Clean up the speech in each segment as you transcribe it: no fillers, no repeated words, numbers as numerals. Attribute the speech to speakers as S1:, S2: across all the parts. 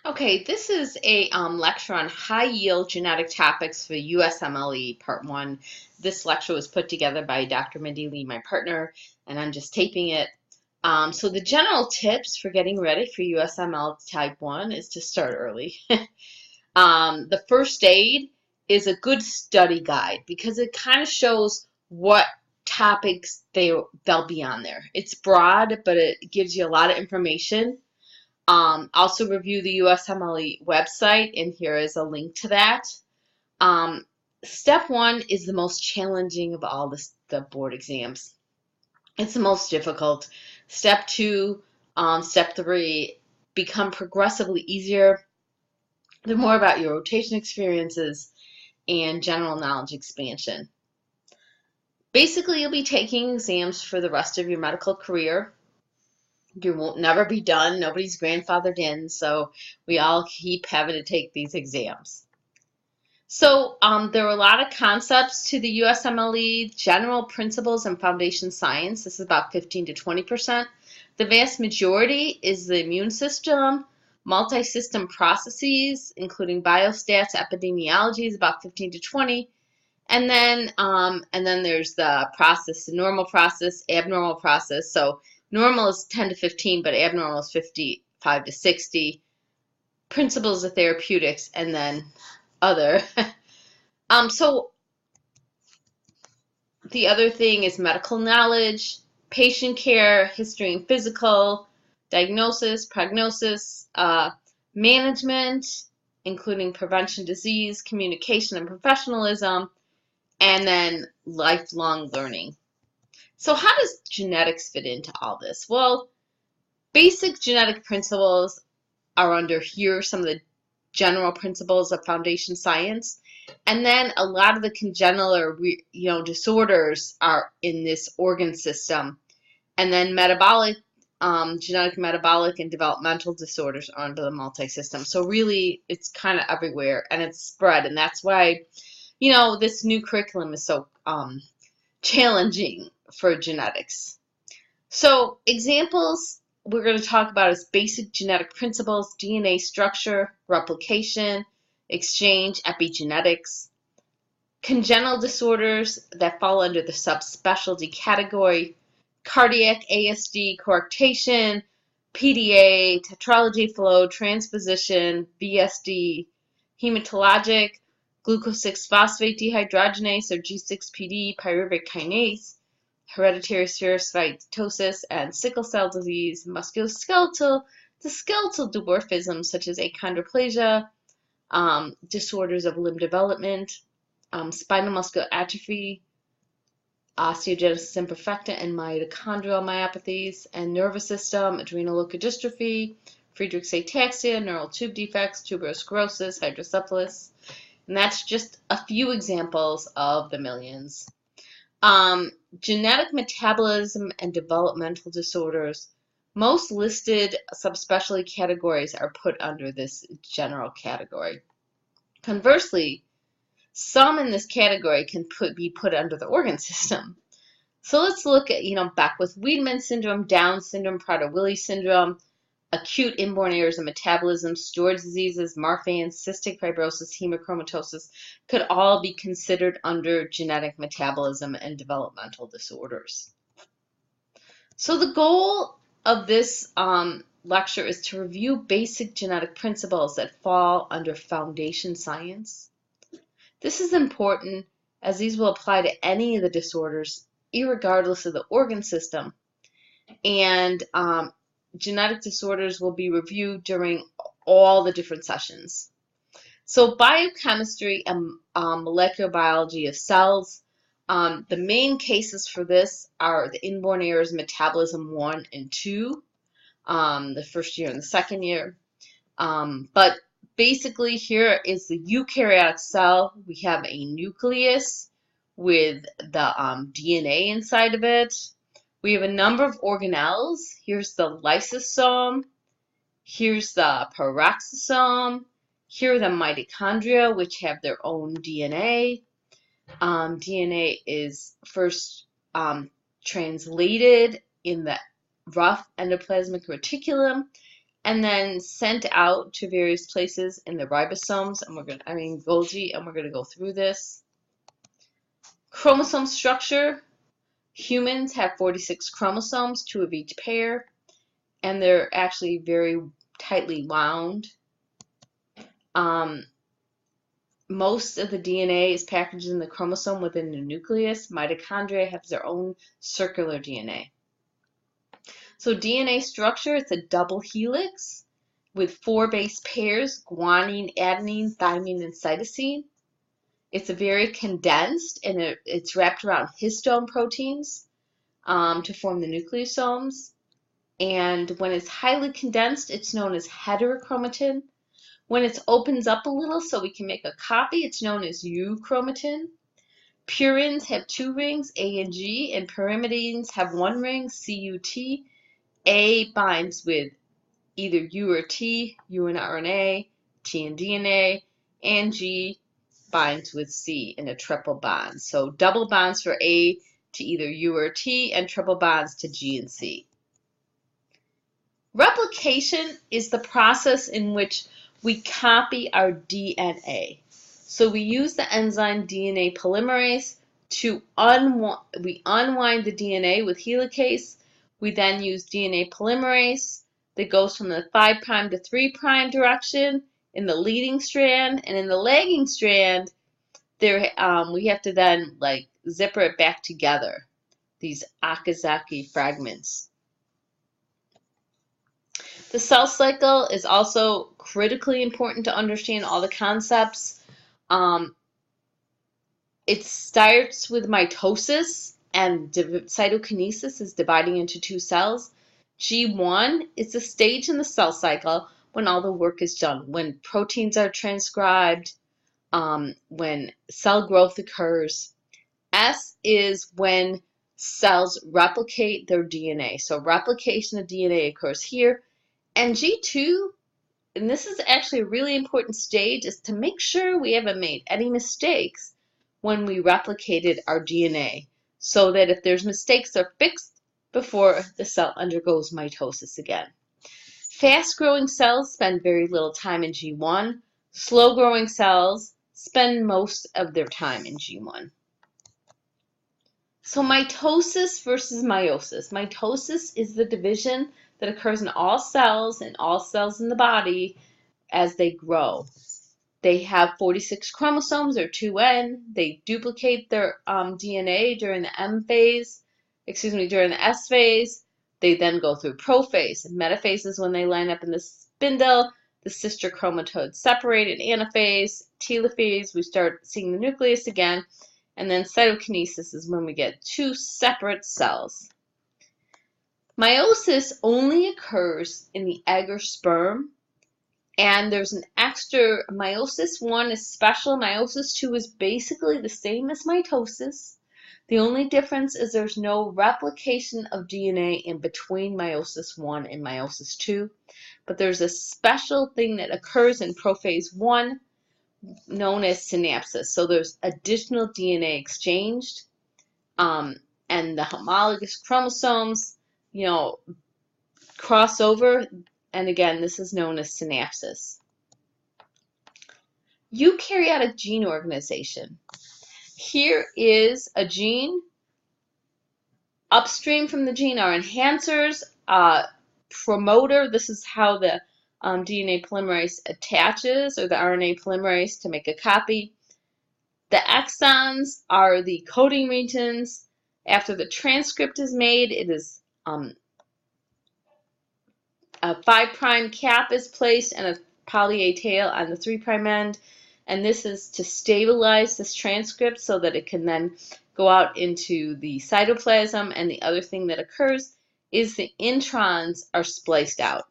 S1: Okay, this is a lecture on high-yield genetic topics for USMLE Part 1. This lecture was put together by Dr. Mindy Li, my partner, and I'm just taping it. So the general tips for getting ready for USMLE Type 1 is to start early. The first aid is a good study guide because it kind of shows what topics they'll be on there. It's broad, but it gives you a lot of information. Also review the USMLE website, and here is a link to that. Um, Step 1 is the most challenging of all the board exams. It's the most difficult. Step 2, Step 3 become progressively easier. They're more about your rotation experiences and general knowledge expansion. Basically, you'll be taking exams for the rest of your medical career. You won't never be done. Nobody's grandfathered in, so we all keep having to take these exams. So there are a lot of concepts to the USMLE, general principles and foundation science. This is about 15 to 20%. The vast majority is the immune system, multi-system processes, including biostats, epidemiology is about 15 to 20. And then there's the process, the normal process, abnormal process. So normal is 10 to 15, but abnormal is 55 to 60. Principles of therapeutics, and then other. So the other thing is medical knowledge, patient care, history and physical, diagnosis, prognosis, management, including prevention, disease, communication, and professionalism, and then lifelong learning. So how does genetics fit into all this? Well, basic genetic principles are under here, some of the general principles of foundation science. And then a lot of the congenital or disorders are in this organ system. And then metabolic, genetic, metabolic, and developmental disorders are under the multi-system. So really, it's kind of everywhere, and it's spread. And that's why, this new curriculum is so challenging for genetics. So examples we're going to talk about is basic genetic principles, DNA structure, replication, exchange, epigenetics, congenital disorders that fall under the subspecialty category, cardiac ASD, coarctation, PDA, tetralogy flow, transposition, BSD, hematologic, glucose-6-phosphate dehydrogenase or G6PD, pyruvate kinase, hereditary spherocytosis, and sickle cell disease, musculoskeletal, the skeletal dwarfism such as achondroplasia, disorders of limb development, spinal muscular atrophy, osteogenesis imperfecta, and mitochondrial myopathies, and nervous system, adrenal leukodystrophy, Friedreich's ataxia, neural tube defects, tuberous sclerosis, hydrocephalus. And that's just a few examples of the millions. Genetic metabolism and developmental disorders. Most listed subspecialty categories are put under this general category. Conversely, some in this category can be put under the organ system. So let's look at, Beckwith-Wiedemann syndrome, Down syndrome, Prader-Willi syndrome, acute inborn errors of metabolism, storage diseases, Marfan, cystic fibrosis, hemochromatosis could all be considered under genetic metabolism and developmental disorders. So the goal of this lecture is to review basic genetic principles that fall under foundation science. This is important as these will apply to any of the disorders, irregardless of the organ system. And genetic disorders will be reviewed during all the different sessions. So biochemistry and molecular biology of cells. The main cases for this are the inborn errors metabolism 1 and 2, the first year and the second year. But basically here is the eukaryotic cell. We have a nucleus with the DNA inside of it. We have a number of organelles. Here's the lysosome. Here's the peroxisome. Here are the mitochondria, which have their own DNA. DNA is first translated in the rough endoplasmic reticulum, and then sent out to various places in the ribosomes, and Golgi, and we're gonna go through this. Chromosome structure. Humans have 46 chromosomes, 2 of each pair, and they're actually very tightly wound. Most of the DNA is packaged in the chromosome within the nucleus. Mitochondria have their own circular DNA. So DNA structure, it's a double helix with 4 base pairs, guanine, adenine, thymine, and cytosine. It's a very condensed, and it's wrapped around histone proteins to form the nucleosomes. And when it's highly condensed, it's known as heterochromatin. When it opens up a little so we can make a copy, it's known as euchromatin. Purines have 2 rings, A and G, and pyrimidines have 1 ring, CUT. A binds with either U or T, U and RNA, T and DNA, and G binds with C in a triple bond. So double bonds for A to either U or T, and triple bonds to G and C. Replication is the process in which we copy our DNA. So we use the enzyme DNA polymerase to unwind the DNA with helicase. We then use DNA polymerase that goes from the 5' to 3' direction in the leading strand, and in the lagging strand, we have to then zipper it back together, these Okazaki fragments. The cell cycle is also critically important to understand all the concepts. It starts with mitosis, and cytokinesis is dividing into 2 cells. G1 is the stage in the cell cycle when all the work is done, when proteins are transcribed, when cell growth occurs. S is when cells replicate their DNA. So replication of DNA occurs here. And G2, and this is actually a really important stage, is to make sure we haven't made any mistakes when we replicated our DNA, so that if there's mistakes, they're fixed before the cell undergoes mitosis again. Fast-growing cells spend very little time in G1. Slow-growing cells spend most of their time in G1. So mitosis versus meiosis. Mitosis is the division that occurs in all cells in the body as they grow. They have 46 chromosomes, or 2N. They duplicate their DNA during the S phase. They then go through prophase. And metaphase is when they line up in the spindle. The sister chromatodes separate in anaphase. Telophase, we start seeing the nucleus again. And then cytokinesis is when we get 2 separate cells. Meiosis only occurs in the egg or sperm, and there's an extra. Meiosis 1 is special. Meiosis 2 is basically the same as mitosis. The only difference is there's no replication of DNA in between meiosis 1 and meiosis 2, but there's a special thing that occurs in prophase 1 known as synapsis. So there's additional DNA exchanged, and the homologous chromosomes, cross over, and again, this is known as synapsis. Eukaryotic gene organization. Here is a gene. Upstream from the gene are enhancers, promoter. This is how the DNA polymerase attaches, or the RNA polymerase, to make a copy. The exons are the coding regions. After the transcript is made, it is a 5' cap is placed and a poly A tail on the 3' end, and this is to stabilize this transcript so that it can then go out into the cytoplasm. And the other thing that occurs is the introns are spliced out,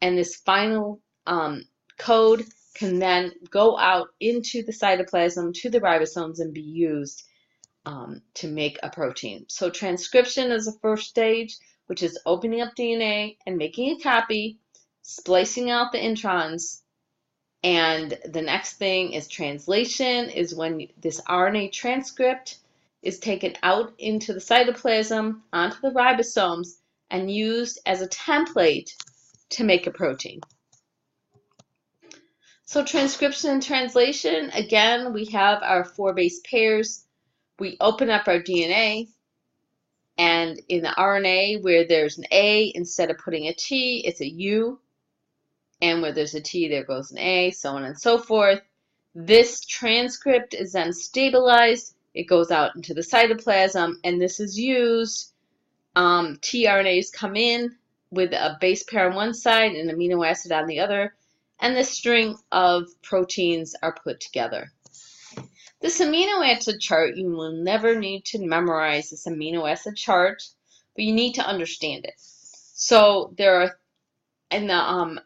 S1: and this final code can then go out into the cytoplasm to the ribosomes and be used to make a protein. So transcription is the first stage, which is opening up DNA and making a copy, splicing out the introns. And the next thing is translation, is when this RNA transcript is taken out into the cytoplasm, onto the ribosomes, and used as a template to make a protein. So transcription and translation, again, we have our 4 base pairs. We open up our DNA, and in the RNA where there's an A, instead of putting a T, it's a U. And where there's a T, there goes an A, so on and so forth. This transcript is then stabilized. It goes out into the cytoplasm, and this is used. tRNAs come in with a base pair on one side and an amino acid on the other, and this string of proteins are put together. This amino acid chart, you will never need to memorize this amino acid chart, but you need to understand it. So there are, in the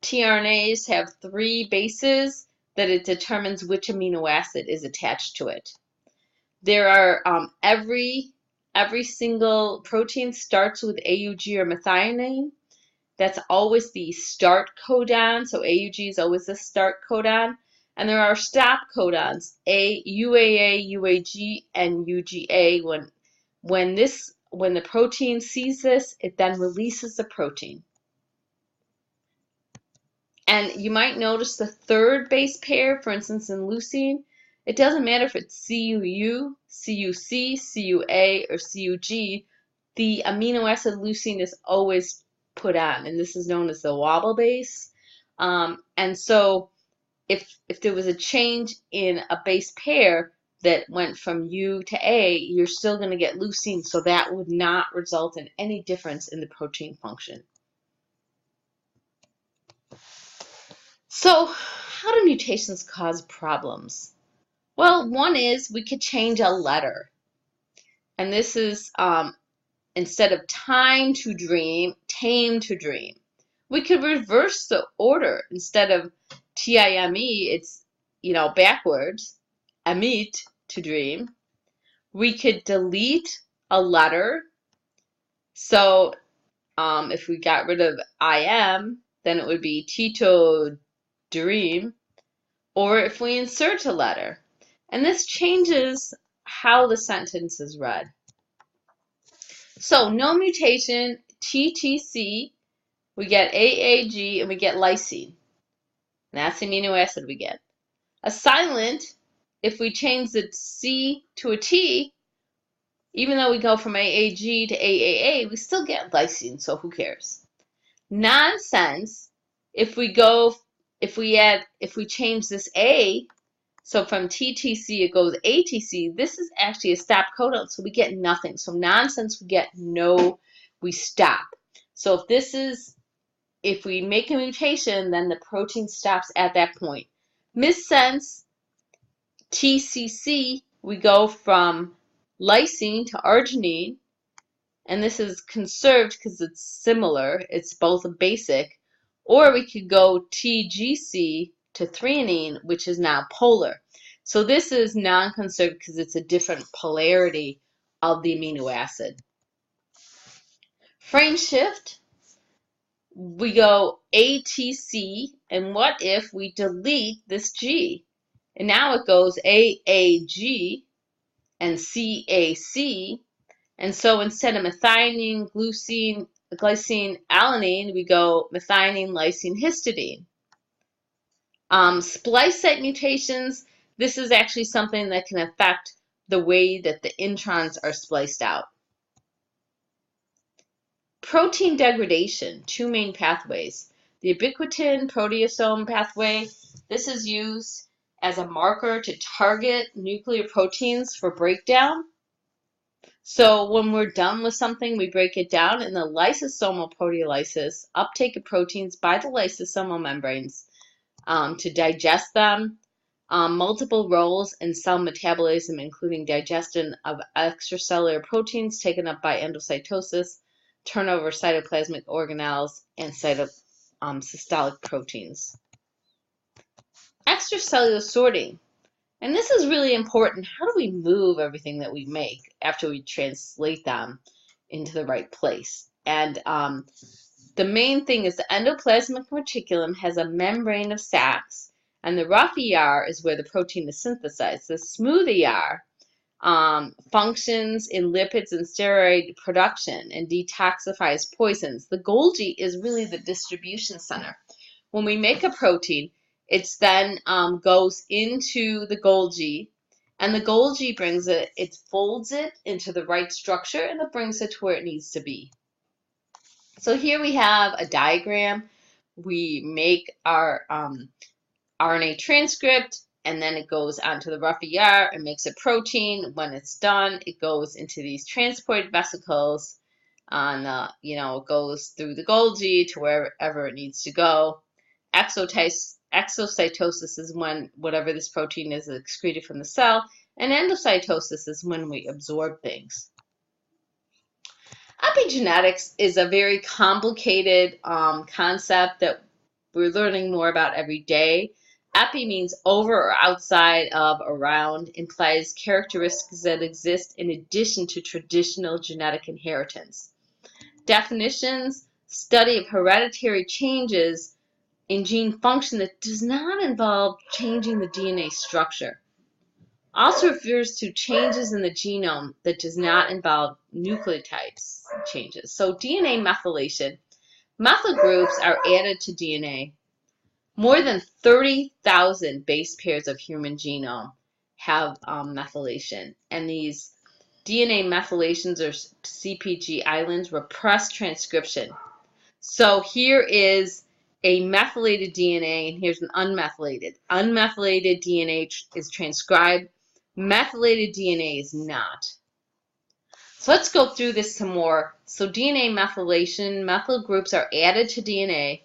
S1: tRNAs have 3 bases that it determines which amino acid is attached to it. There are every single protein starts with AUG or methionine. That's always the start codon, so AUG is always the start codon. And there are stop codons, UAA, UAG, and UGA. When the protein sees this, it then releases the protein. And you might notice the 3rd base pair, for instance, in leucine, it doesn't matter if it's CUU, CUC, CUA, or CUG, the amino acid leucine is always put on, and this is known as the wobble base. And so if there was a change in a base pair that went from U to A, you're still going to get leucine, so that would not result in any difference in the protein function. So how do mutations cause problems? Well, one is we could change a letter. And this is instead of time to dream, tame to dream. We could reverse the order. Instead of T-I-M-E, it's, backwards, amit, to dream. We could delete a letter. So if we got rid of I-M, then it would be Tito dream. Or if we insert a letter. And this changes how the sentence is read. So no mutation, TTC, we get AAG, and we get lysine. And that's the amino acid we get. A silent, if we change the C to a T, even though we go from AAG to AAA, we still get lysine, so who cares? Nonsense, if we change this A, so from TTC it goes ATC, this is actually a stop codon, so we get nothing. So nonsense, we get no, we stop. So if we make a mutation, then the protein stops at that point. Missense, TCC, we go from lysine to arginine, and this is conserved because it's similar, it's both a basic, or we could go TGC to threonine, which is now polar. So this is non-conserved because it's a different polarity of the amino acid. Frame shift, we go ATC, and what if we delete this G? And now it goes AAG and CAC, and so instead of methionine, glycine, alanine, we go methionine, lysine, histidine. Splice site mutations, this is actually something that can affect the way that the introns are spliced out. Protein degradation, 2 main pathways. The ubiquitin proteasome pathway, this is used as a marker to target nuclear proteins for breakdown. So when we're done with something, we break it down, and the lysosomal proteolysis, uptake of proteins by the lysosomal membranes to digest them, multiple roles in cell metabolism, including digestion of extracellular proteins taken up by endocytosis, turnover of cytoplasmic organelles, and cytosystolic proteins. Extracellular sorting. And this is really important. How do we move everything that we make after we translate them into the right place? And the main thing is the endoplasmic reticulum has a membrane of sacs, and the rough ER is where the protein is synthesized. The smooth ER functions in lipids and steroid production, and detoxifies poisons. The Golgi is really the distribution center. When we make a protein, it then goes into the Golgi, and the Golgi brings it folds it into the right structure, and it brings it to where it needs to be. So here we have a diagram. We make our RNA transcript, and then it goes onto the rough ER and makes a protein. When it's done, it goes into these transport vesicles. It goes through the Golgi to wherever it needs to go. Exocytosis is when whatever this protein is excreted from the cell, and endocytosis is when we absorb things. Epigenetics is a very complicated concept that we're learning more about every day. Epi means over or outside of, around, implies characteristics that exist in addition to traditional genetic inheritance. Definitions: study of hereditary changes in gene function that does not involve changing the DNA structure. Also refers to changes in the genome that does not involve nucleotides changes. So DNA methylation. Methyl groups are added to DNA. More than 30,000 base pairs of human genome have methylation, and these DNA methylations, or CpG islands, repress transcription. So here is a methylated DNA, and here's an unmethylated. Unmethylated DNA is transcribed. Methylated DNA is not. So let's go through this some more. So DNA methylation, methyl groups are added to DNA.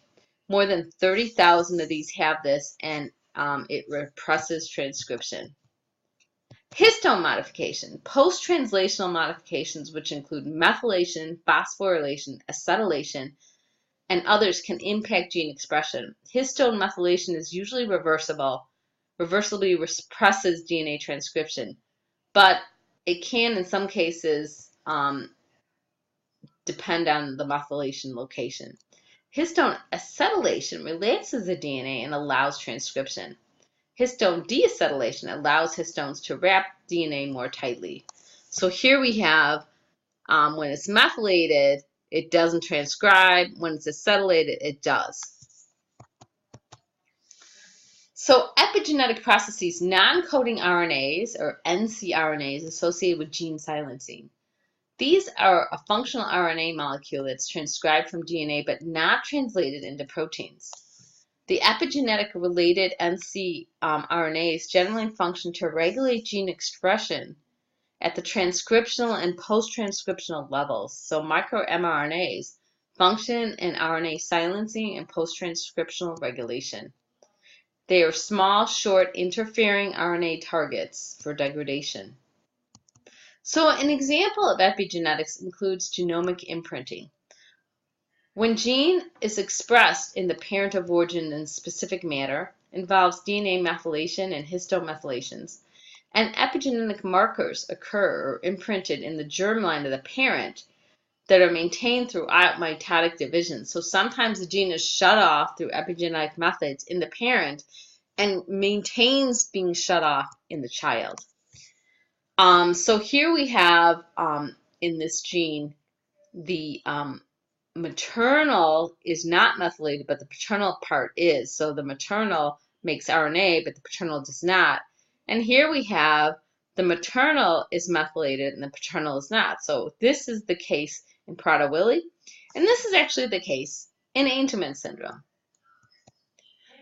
S1: More than 30,000 of these have this, and it represses transcription. Histone modification, post-translational modifications, which include methylation, phosphorylation, acetylation, and others, can impact gene expression. Histone methylation is usually reversibly represses DNA transcription, but it can, in some cases, depend on the methylation location. Histone acetylation relaxes the DNA and allows transcription. Histone deacetylation allows histones to wrap DNA more tightly. So here we have, when it's methylated, it doesn't transcribe. When it's acetylated, it does. So epigenetic processes, non-coding RNAs, or ncRNAs, associated with gene silencing. These are a functional RNA molecule that's transcribed from DNA but not translated into proteins. The epigenetic related ncRNAs generally function to regulate gene expression at the transcriptional and post-transcriptional levels. So microRNAs function in RNA silencing and post-transcriptional regulation. They are small, short, interfering RNA targets for degradation. So an example of epigenetics includes genomic imprinting. When gene is expressed in the parent of origin in a specific manner, involves DNA methylation and histone methylations, and epigenetic markers occur or imprinted in the germline of the parent that are maintained throughout mitotic division. So sometimes the gene is shut off through epigenetic methods in the parent and maintains being shut off in the child. So here we have in this gene, the maternal is not methylated, but the paternal part is. So the maternal makes RNA, but the paternal does not. And here we have the maternal is methylated and the paternal is not. So this is the case in Prader-Willi, and this is actually the case in Angelman syndrome.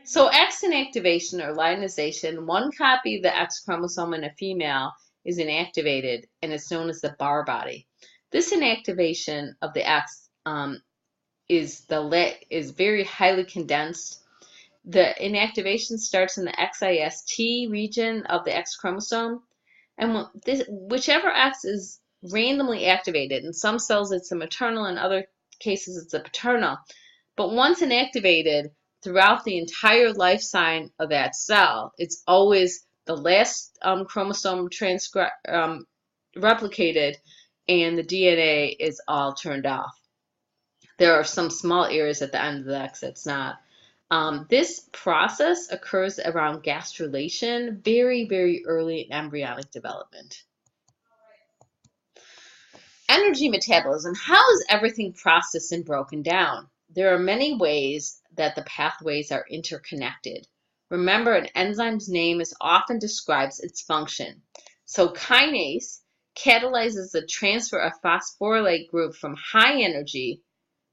S1: So X inactivation or lionization, one copy of the X chromosome in a female is inactivated, and it's known as the Barr body. This inactivation of the X is very highly condensed. The inactivation starts in the XIST region of the X chromosome, and whichever X is randomly activated. In some cells it's the maternal, in other cases it's the paternal. But once inactivated, throughout the entire life cycle of that cell, it's always the last chromosome replicated, and the DNA is all turned off. There are some small areas at the end of the X that's not. This process occurs around gastrulation, very, very early in embryonic development. Energy metabolism. How is everything processed and broken down? There are many ways that the pathways are interconnected. Remember, an enzyme's name is often describes its function. So kinase catalyzes the transfer of phosphorylate group from high energy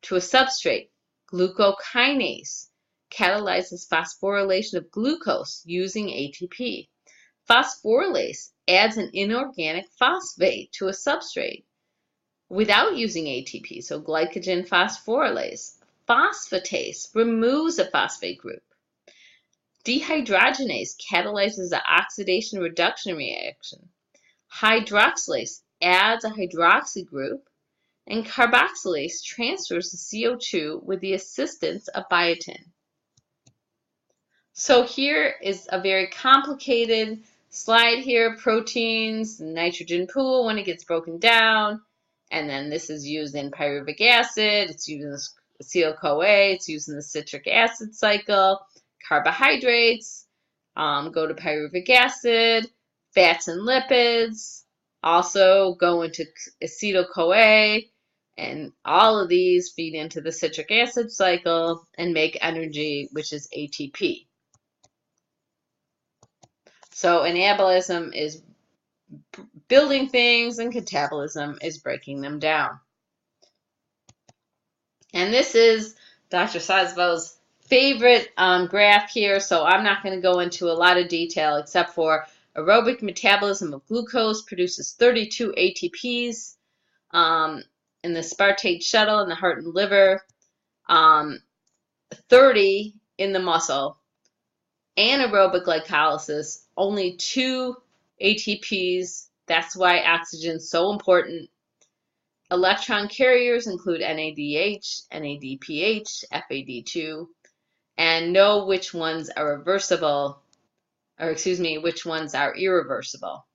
S1: to a substrate. Glucokinase catalyzes phosphorylation of glucose using ATP. Phosphorylase adds an inorganic phosphate to a substrate without using ATP, so glycogen phosphorylase. Phosphatase removes a phosphate group. Dehydrogenase catalyzes the oxidation reduction reaction. Hydroxylase adds a hydroxy group, and carboxylase transfers the CO2 with the assistance of biotin. So here is a very complicated slide here, proteins, nitrogen pool when it gets broken down, and then this is used in pyruvic acid, it's used in acetyl-CoA, it's used in the citric acid cycle. Carbohydrates go to pyruvic acid, fats and lipids also go into acetyl-CoA, and all of these feed into the citric acid cycle and make energy, which is ATP. So anabolism is building things and catabolism is breaking them down. And this is Dr. Sazvo's favorite graph here, so I'm not going to go into a lot of detail except for aerobic metabolism of glucose produces 32 ATPs in the spartate shuttle in the heart and liver, 30 in the muscle. Anaerobic glycolysis, only 2 ATPs. That's why oxygen is so important. Electron carriers include NADH, NADPH, FAD2, and know which ones are reversible, or excuse me, which ones are irreversible,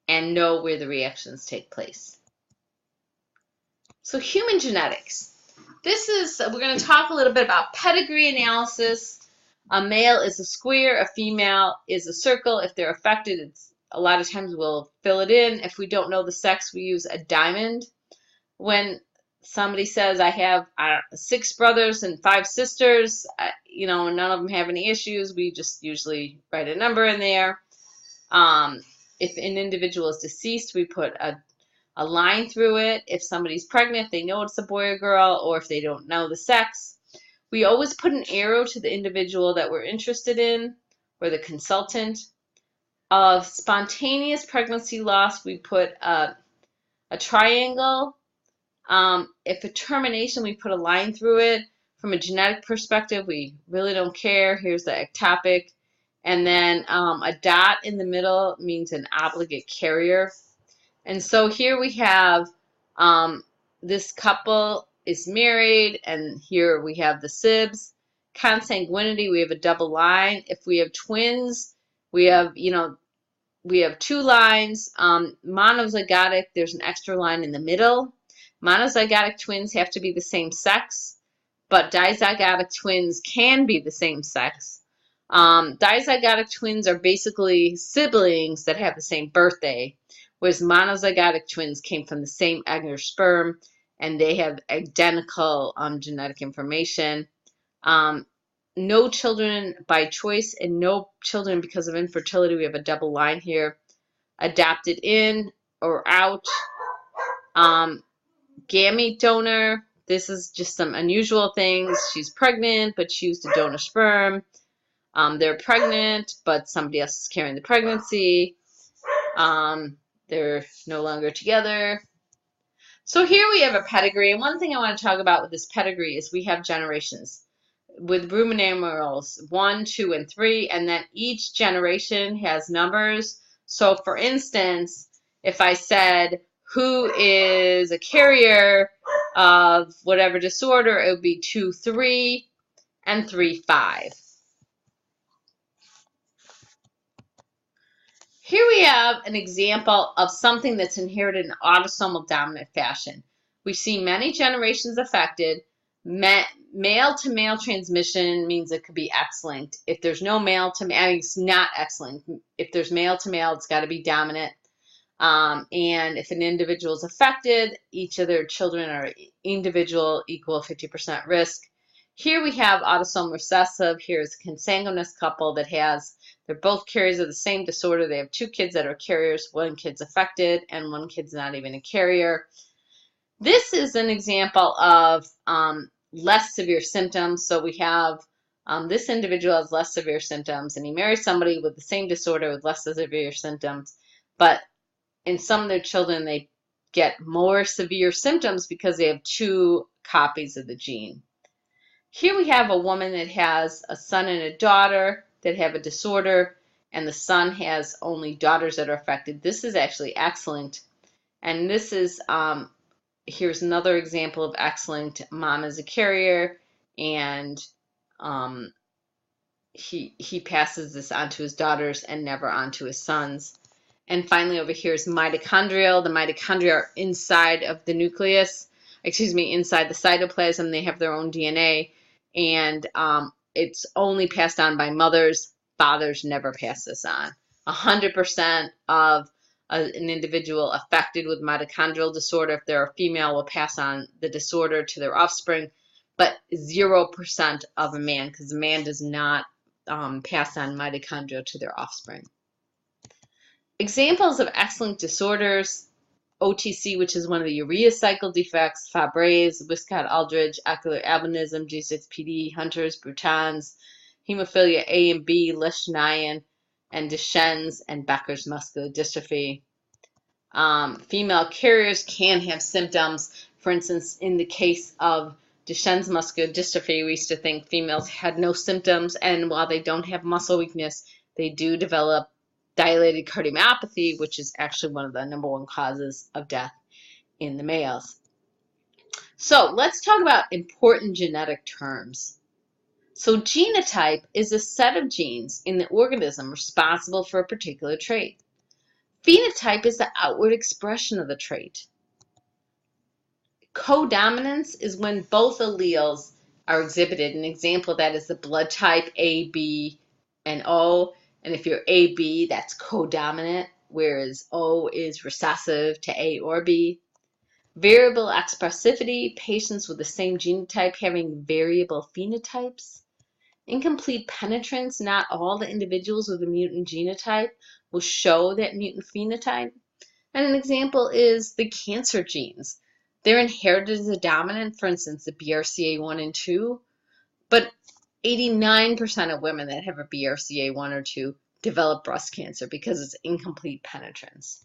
S1: and know where the reactions take place. So human genetics. We're going to talk a little bit about pedigree analysis. A male is a square, a female is a circle. If they're affected, a lot of times we'll fill it in. If we don't know the sex, we use a diamond. When somebody says, I have 6 brothers and 5 sisters, none of them have any issues, we just usually write a number in there. If an individual is deceased, we put a line through it. If somebody's pregnant, they know it's a boy or girl, or if they don't know the sex. We always put an arrow to the individual that we're interested in, or the consultant. Of spontaneous pregnancy loss, we put a triangle. If a termination, we put a line through it. From a genetic perspective, we really don't care. Here's the ectopic. And then a dot in the middle means an obligate carrier. And so here we have this couple is married, and here we have the sibs. Consanguinity, we have a double line. If we have twins, we have 2 lines. Monozygotic, there's an extra line in the middle. Monozygotic twins have to be the same sex, but dizygotic twins can be the same sex. Dizygotic twins are basically siblings that have the same birthday, whereas monozygotic twins came from the same egg or sperm, and they have identical genetic information. No children by choice and no children because of infertility. We have a double line here. Adopted in or out. Gamete donor. This is just some unusual things. She's pregnant, but she used a donor sperm. They're pregnant, but somebody else is carrying the pregnancy. They're no longer together. So here we have a pedigree, and one thing I want to talk about with this pedigree is we have generations with Roman numerals 1, 2, and 3, and then each generation has numbers. So for instance, if I said who is a carrier of whatever disorder, it would be 2, 3, and 3, 5. Here we have an example of something that's inherited in autosomal dominant fashion. We've seen many generations affected. Male-to-male transmission means it could be X-linked. If there's no male-to-male, it's not X-linked. If there's male-to-male, it's got to be dominant. And if an individual is affected, each of their children are individual equal 50% risk. Here we have autosomal recessive. Here's a consanguineous couple that they're both carriers of the same disorder. They have 2 kids that are carriers, 1 kid's affected, and 1 kid's not even a carrier. This is an example of less severe symptoms. So we have this individual has less severe symptoms, and he marries somebody with the same disorder with less severe symptoms. But in some of their children, they get more severe symptoms because they have 2 copies of the gene. Here we have a woman that has a son and a daughter that have a disorder, and the son has only daughters that are affected. This is actually X-linked, and this is here's another example of X-linked. Mom is a carrier, and he passes this on to his daughters and never on to his sons. And finally, over here is mitochondrial. The mitochondria are inside of the nucleus, inside the cytoplasm. They have their own DNA, and it's only passed on by mothers. Fathers never pass this on. 100% of an individual affected with mitochondrial disorder, if they're a female, will pass on the disorder to their offspring, but 0% of a man, because a man does not pass on mitochondria to their offspring. Examples of X-linked disorders: OTC, which is one of the urea cycle defects, Fabry's, Wiskott-Aldrich, ocular albinism, G6PD, Hunter's, Bruton's, hemophilia A and B, Leishmanian, and Duchenne's, and Becker's muscular dystrophy. Female carriers can have symptoms. For instance, in the case of Duchenne's muscular dystrophy, we used to think females had no symptoms, and while they don't have muscle weakness, they do develop dilated cardiomyopathy, which is actually one of the #1 causes of death in the males. So let's talk about important genetic terms. So genotype is a set of genes in the organism responsible for a particular trait. Phenotype is the outward expression of the trait. Codominance is when both alleles are exhibited. An example of that is the blood type A, B, and O. And if you're AB, that's codominant, whereas O is recessive to A or B. Variable expressivity, patients with the same genotype having variable phenotypes. Incomplete penetrance, not all the individuals with a mutant genotype will show that mutant phenotype. And an example is the cancer genes. They're inherited as a dominant, for instance, the BRCA1 and 2, but 89% of women that have a BRCA1 or 2 develop breast cancer because it's incomplete penetrance.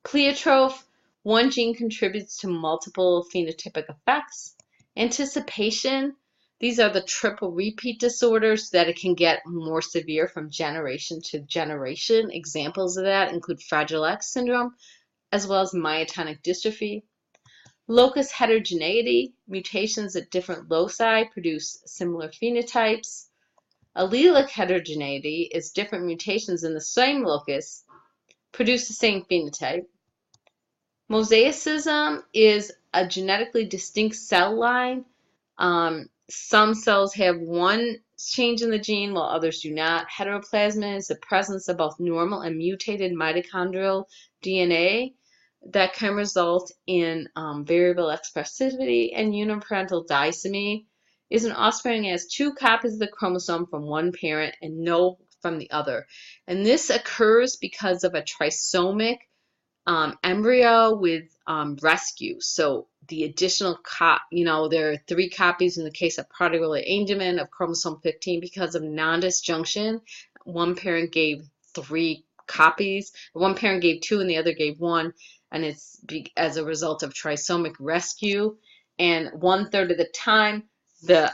S1: Pleiotroph, one gene contributes to multiple phenotypic effects. Anticipation, these are the triple repeat disorders that it can get more severe from generation to generation. Examples of that include Fragile X syndrome, as well as myotonic dystrophy. Locus heterogeneity, mutations at different loci produce similar phenotypes. Allelic heterogeneity is different mutations in the same locus produce the same phenotype. Mosaicism is a genetically distinct cell line. Some cells have one change in the gene while others do not. Heteroplasmy is the presence of both normal and mutated mitochondrial DNA that can result in variable expressivity. And uniparental disomy is an offspring that has 2 copies of the chromosome from one parent and no from the other. And this occurs because of a trisomic embryo with rescue. So the additional, there are 3 copies in the case of Prader-Willi Angelman of chromosome 15 because of non-disjunction. One parent gave 3 copies. One parent gave 2 and the other gave 1. And it's as a result of trisomic rescue. And 1/3 of the time, the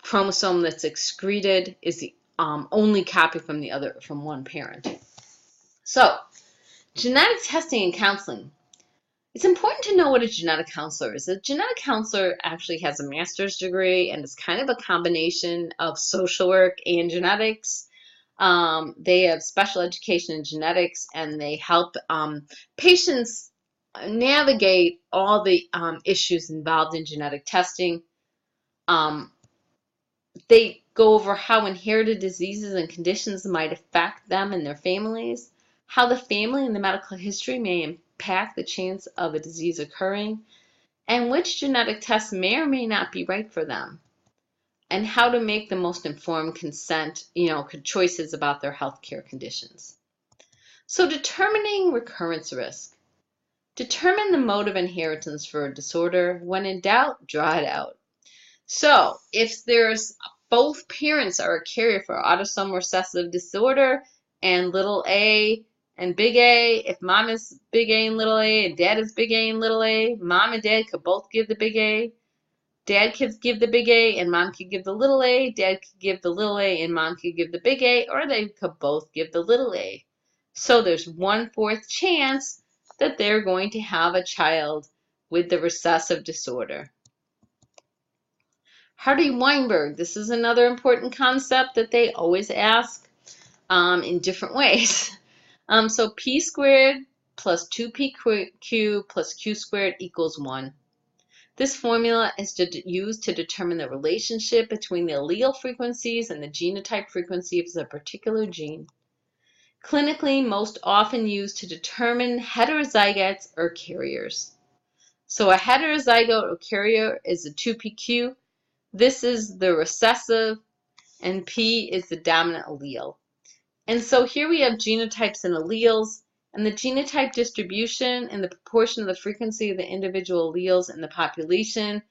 S1: chromosome that's excreted is the only copy from one parent. So, genetic testing and counseling. It's important to know what a genetic counselor is. A genetic counselor actually has a master's degree and is kind of a combination of social work and genetics. They have special education in genetics, and they help patients navigate all the issues involved in genetic testing. They go over how inherited diseases and conditions might affect them and their families, how the family and the medical history may impact the chance of a disease occurring, and which genetic tests may or may not be right for them, and how to make the most informed choices about their healthcare conditions. So determining recurrence risk. Determine the mode of inheritance for a disorder. When in doubt, draw it out. So if there's both parents are a carrier for autosomal recessive disorder and little a and big A, if mom is big A and little a and dad is big A and little a, mom and dad could both give the big A. Dad could give the big A and mom could give the little a. Dad could give the little a and mom could give the big A, or they could both give the little a. So there's 1/4 chance that they're going to have a child with the recessive disorder. Hardy-Weinberg, this is another important concept that they always ask in different ways. So p squared plus 2pq plus q squared equals 1. This formula is used to determine the relationship between the allele frequencies and the genotype frequency of a particular gene. Clinically, most often used to determine heterozygotes or carriers. So a heterozygote or carrier is a 2pq. This is the recessive, and P is the dominant allele. And so here we have genotypes and alleles, and the genotype distribution and the proportion of the frequency of the individual alleles in the population.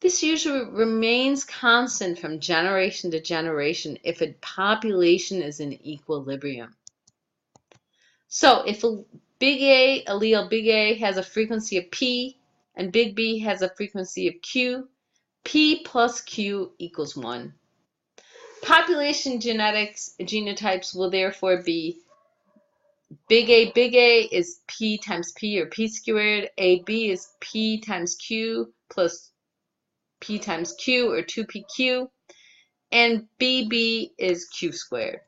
S1: This usually remains constant from generation to generation if a population is in equilibrium. So if a big A, allele big A has a frequency of P, and big B has a frequency of Q, P plus Q equals 1. Population genetics genotypes will therefore be big A is P times P or P squared. AB is P times Q plus P times Q or 2pq. And BB is Q squared.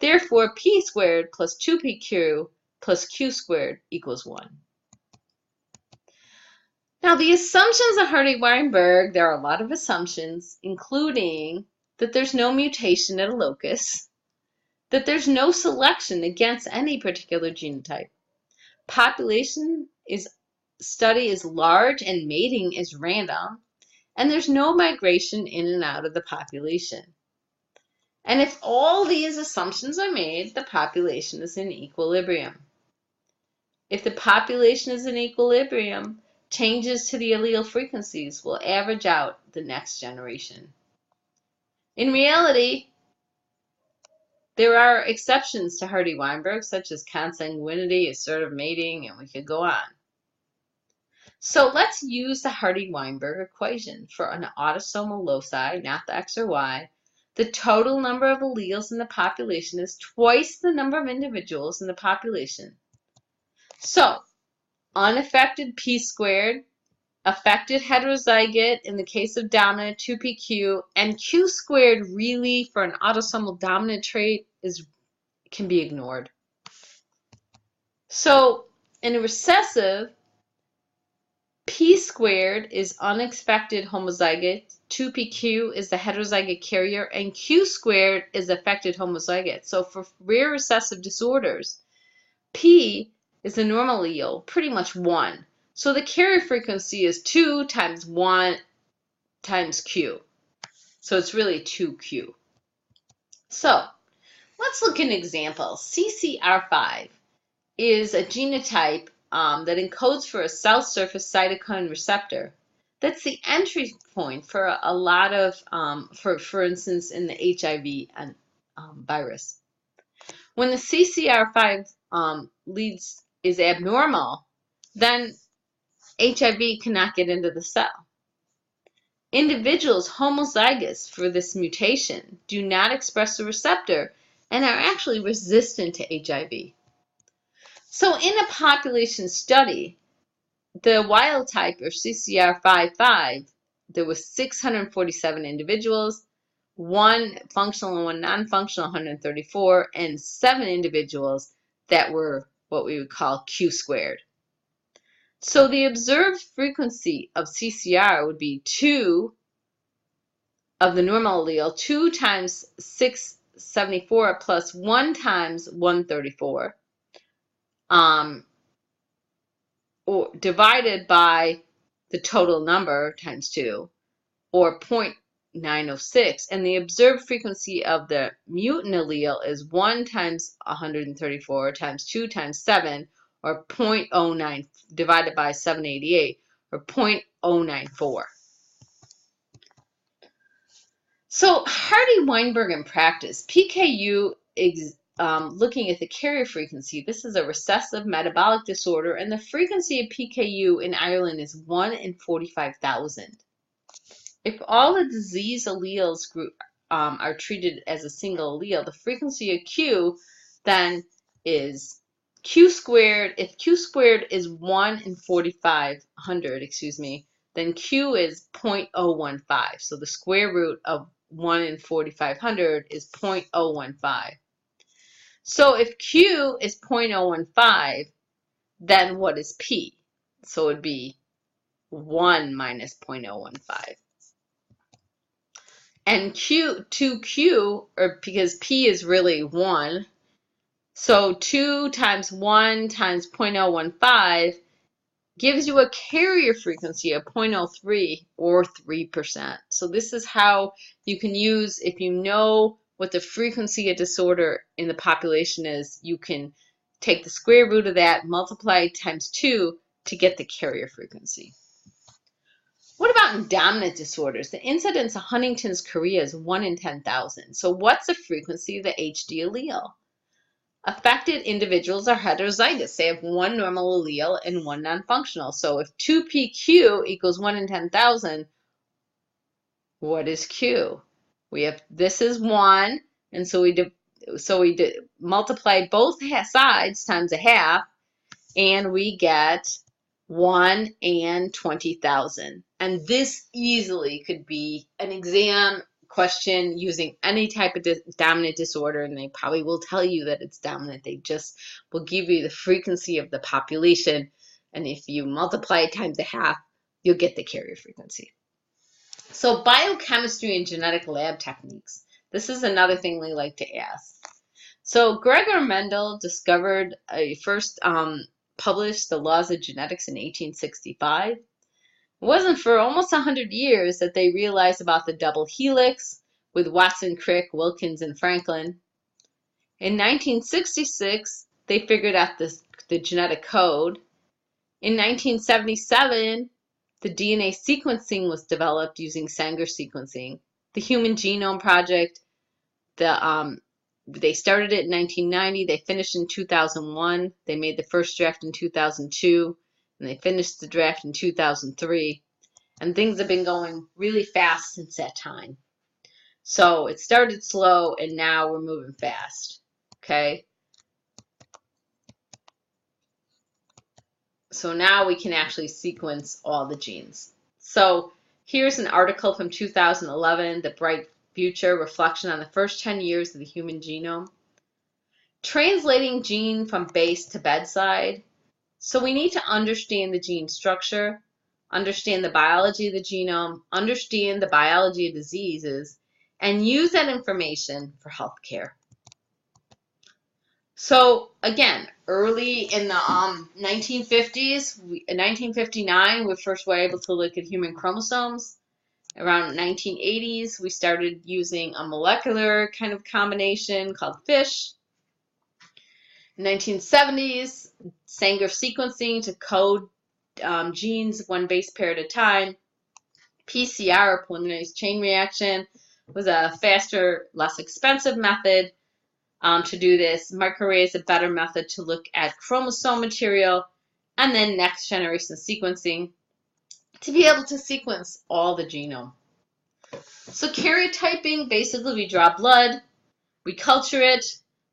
S1: Therefore, P squared plus 2pq plus Q squared equals 1. Now, the assumptions of Hardy-Weinberg, there are a lot of assumptions, including that there's no mutation at a locus, that there's no selection against any particular genotype. Population study is large and mating is random, and there's no migration in and out of the population. And if all these assumptions are made, the population is in equilibrium. If the population is in equilibrium, changes to the allele frequencies will average out the next generation. In reality, there are exceptions to Hardy-Weinberg, such as consanguinity, assertive mating, and we could go on. So let's use the Hardy-Weinberg equation for an autosomal loci, not the X or Y. The total number of alleles in the population is twice the number of individuals in the population. So, unaffected P squared, affected heterozygote in the case of dominant 2pq, and Q squared really for an autosomal dominant trait can be ignored. So, in a recessive, P squared is unexpected homozygote, 2pq is the heterozygote carrier, and Q squared is affected homozygote. So for rare recessive disorders, P is the normal allele, pretty much 1. So the carrier frequency is 2 times 1 times Q. So it's really 2Q. So let's look at an example. CCR5 is a genotype that encodes for a cell surface cytokine receptor. That's the entry point for a lot of, for instance, in the HIV virus. When the CCR5 is abnormal, then HIV cannot get into the cell. Individuals homozygous for this mutation do not express the receptor and are actually resistant to HIV. So in a population study, the wild type or CCR55, there was 647 individuals, 1 functional and 1 non-functional, 134, and 7 individuals that were what we would call Q squared. So the observed frequency of CCR would be 2 of the normal allele, 2 times 674 plus 1 times 134. or divided by the total number times 2, or 0.906, and the observed frequency of the mutant allele is 1 times 134 times 2 times 7, or 0.09 divided by 788, or 0.094. So Hardy-Weinberg in practice, PKU is looking at the carrier frequency. This is a recessive metabolic disorder, and the frequency of PKU in Ireland is 1 in 45,000. If all the disease alleles are treated as a single allele, the frequency of Q then is Q squared. If Q squared is 1 in 4,500, then Q is 0.015. So the square root of 1 in 4,500 is 0.015. So if Q is 0.015, then what is P? So it would be 1 minus 0.015. And Q, or because P is really 1, so 2 times 1 times 0.015 gives you a carrier frequency of 0.03 or 3%. So this is how you can use, if you know what the frequency of disorder in the population is, you can take the square root of that, multiply times 2 to get the carrier frequency. What about in dominant disorders? The incidence of Huntington's chorea is 1 in 10,000. So what's the frequency of the HD allele? Affected individuals are heterozygous. They have one normal allele and one non-functional. So if 2PQ equals 1 in 10,000, what is Q? This is 1, and so we multiply both sides times a half, and we get 1 in 20,000. And this easily could be an exam question using any type of dominant disorder, and they probably will tell you that it's dominant. They just will give you the frequency of the population, and if you multiply it times a half, you'll get the carrier frequency. So biochemistry and genetic lab techniques. This is another thing we like to ask. So Gregor Mendel first published the laws of genetics in 1865. It wasn't for almost 100 years that they realized about the double helix with Watson, Crick, Wilkins, and Franklin. In 1966, they figured out the genetic code. In 1977, the DNA sequencing was developed using Sanger sequencing. The Human Genome Project, they started it in 1990. They finished in 2001. They made the first draft in 2002. And they finished the draft in 2003, and things have been going really fast since that time. So it started slow, and now we're moving fast, okay? So now we can actually sequence all the genes. So here's an article from 2011, The Bright Future, Reflection on the First 10 Years of the Human Genome. Translating gene from base to bedside. So we need to understand the gene structure, understand the biology of the genome, understand the biology of diseases, and use that information for healthcare. So again, early in the 1950s, in 1959, we first were able to look at human chromosomes. Around 1980s, we started using a molecular kind of combination called FISH. In 1970s, Sanger sequencing to code genes one base pair at a time. PCR, or polymerase chain reaction, was a faster, less expensive method to do this. Microarray is a better method to look at chromosome material. And then next generation sequencing to be able to sequence all the genome. So karyotyping, basically we draw blood, we culture it,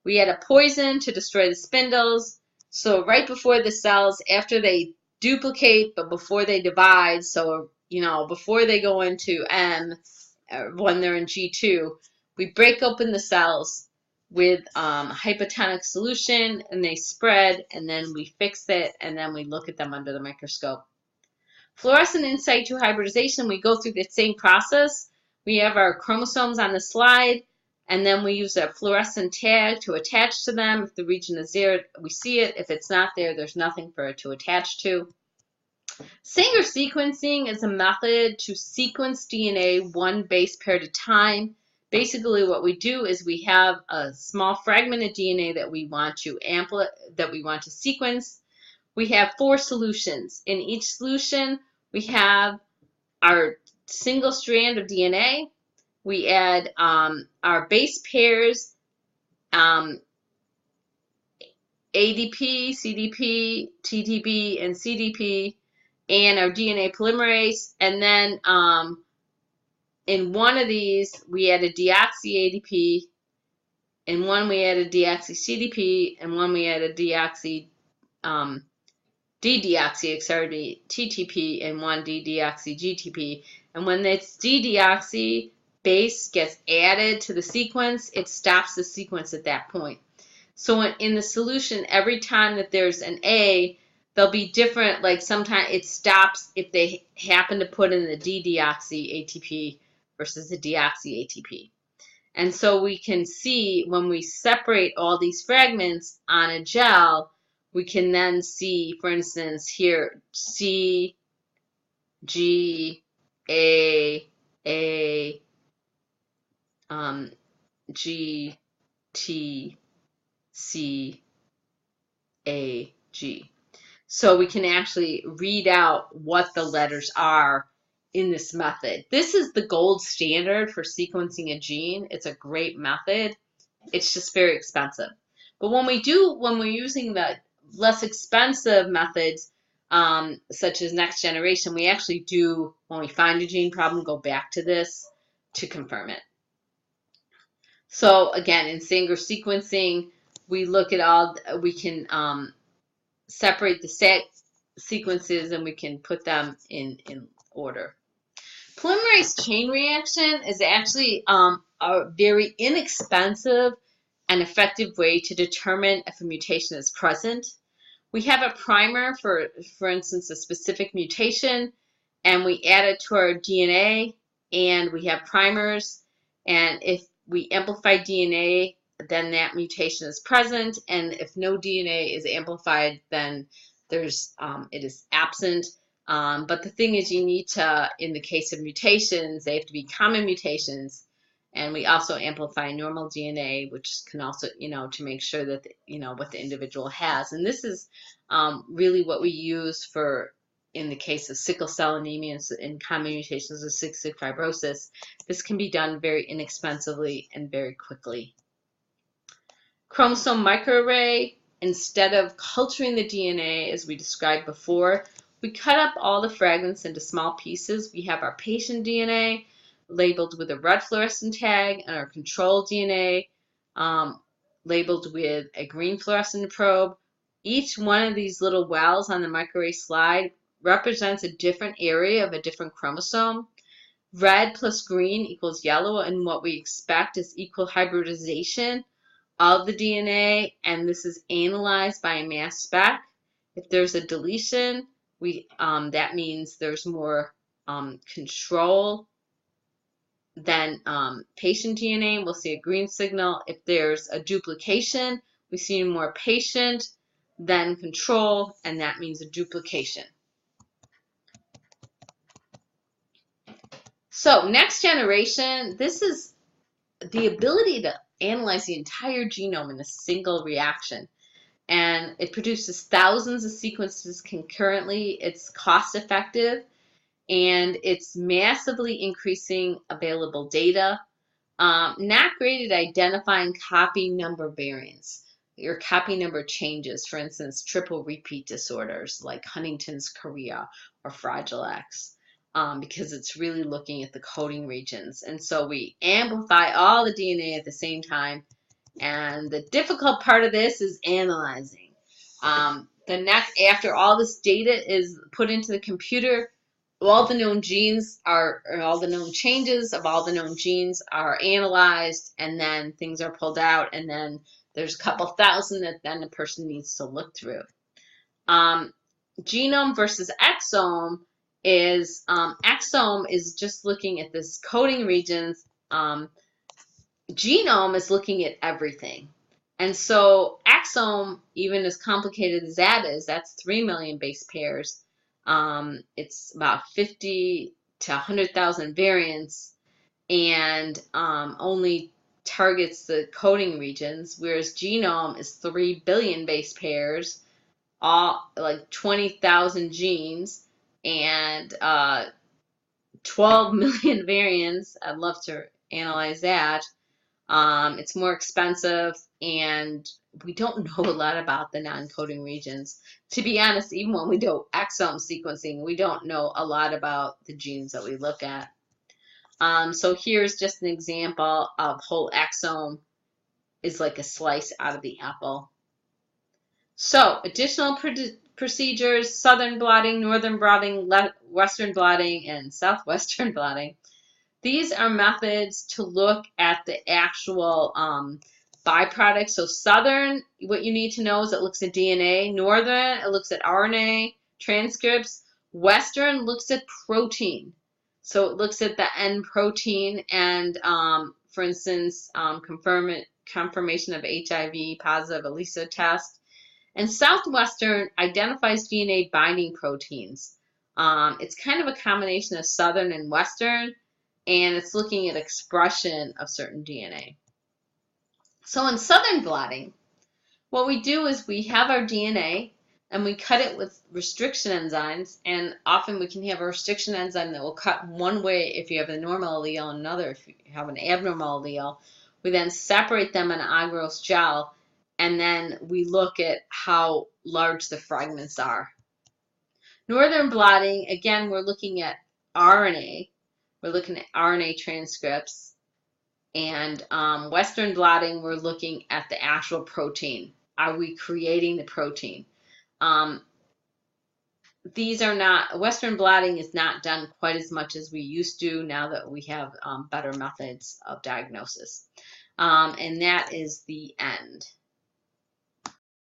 S1: we add a poison to destroy the spindles. So right before the cells, after they duplicate, but before they divide, so before they go into M, when they're in G2, we break open the cells with hypotonic solution, and they spread, and then we fix it, and then we look at them under the microscope. Fluorescent in situ hybridization, we go through the same process. We have our chromosomes on the slide, and then we use a fluorescent tag to attach to them. If the region is there, we see it. If it's not there, there's nothing for it to attach to. Sanger sequencing is a method to sequence DNA one base pair at a time. Basically, what we do is we have a small fragment of DNA that we want to sequence. We have 4 solutions. In each solution, we have our single strand of DNA. We add our base pairs, ADP, CDP, TTP, and CDP, and our DNA polymerase. And then in one of these, we add a deoxy ADP. In one, we add a deoxy CDP. And one, we add a deoxy D-deoxy TTP, and one D-deoxy GTP. And when this D-deoxy base gets added to the sequence, it stops the sequence at that point. So in the solution, every time that there's an A, they'll be different. Like sometimes it stops if they happen to put in the D-deoxy ATP versus the deoxy ATP. And so we can see when we separate all these fragments on a gel, we can then see, for instance, here, C, G, A, G, T, C, A, G. So we can actually read out what the letters are in this method. This is the gold standard for sequencing a gene. It's a great method. It's just very expensive. But when we're using the less expensive methods, such as next generation, we actually do, when we find a gene problem, go back to this to confirm it. So again, in Sanger sequencing, we look at we can separate the sequences and we can put them in order. Polymerase chain reaction is actually a very inexpensive and effective way to determine if a mutation is present. We have a primer for instance, a specific mutation, and we add it to our DNA, and we have primers, and if we amplify DNA, then that mutation is present, and if no DNA is amplified, then it is absent. But the thing is, you need to, in the case of mutations, they have to be common mutations, and we also amplify normal DNA, which can also, to make sure that, what the individual has. And this is really what we use in the case of sickle cell anemia and common mutations of cystic fibrosis. This can be done very inexpensively and very quickly. Chromosome microarray, instead of culturing the DNA as we described before, we cut up all the fragments into small pieces. We have our patient DNA labeled with a red fluorescent tag, and our control DNA labeled with a green fluorescent probe. Each one of these little wells on the microarray slide represents a different area of a different chromosome. Red plus green equals yellow, and what we expect is equal hybridization of the DNA, and this is analyzed by a mass spec. If there's a deletion, that means there's more control than patient DNA. We'll see a green signal. If there's a duplication, we see more patient than control, and that means a duplication. So next generation, this is the ability to analyze the entire genome in a single reaction. And it produces thousands of sequences concurrently. It's cost effective, and it's massively increasing available data. Not great at identifying copy number variants. Your copy number changes, for instance, triple repeat disorders like Huntington's chorea or Fragile X, because it's really looking at the coding regions. And so we amplify all the DNA at the same time. And the difficult part of this is analyzing. After all this data is put into the computer, all the known genes all the known changes of all the known genes are analyzed, and then things are pulled out, and then there's a couple thousand that then the person needs to look through. Genome versus exome is just looking at this coding regions. genome is looking at everything. And so exome, even as complicated as that is, that's 3 million base pairs. It's about 50 to 100,000 variants, and only targets the coding regions, whereas genome is 3 billion base pairs, all like 20,000 genes, and 12 million variants. I'd love to analyze that. It's more expensive, and we don't know a lot about the non-coding regions. To be honest, even when we do exome sequencing, we don't know a lot about the genes that we look at. So here's just an example of whole exome is like a slice out of the apple. So additional procedures: southern blotting, northern blotting, western blotting, and southwestern blotting. These are methods to look at the actual byproducts. So southern, what you need to know is it looks at DNA. Northern, it looks at RNA transcripts. Western looks at protein. So it looks at the N protein and, for instance, confirmation of HIV positive ELISA test. And Southwestern identifies DNA binding proteins. It's kind of a combination of Southern and Western, and it's looking at expression of certain DNA. So in Southern blotting, what we do is we have our DNA and we cut it with restriction enzymes, and often we can have a restriction enzyme that will cut one way if you have a normal allele and another if you have an abnormal allele. We then separate them in agarose gel, and then we look at how large the fragments are. Northern blotting, again, we're looking at RNA. We're looking at RNA transcripts. And Western blotting, we're looking at the actual protein. Are we creating the protein? These are not, Western blotting is not done quite as much as we used to now that we have better methods of diagnosis. And that is the end.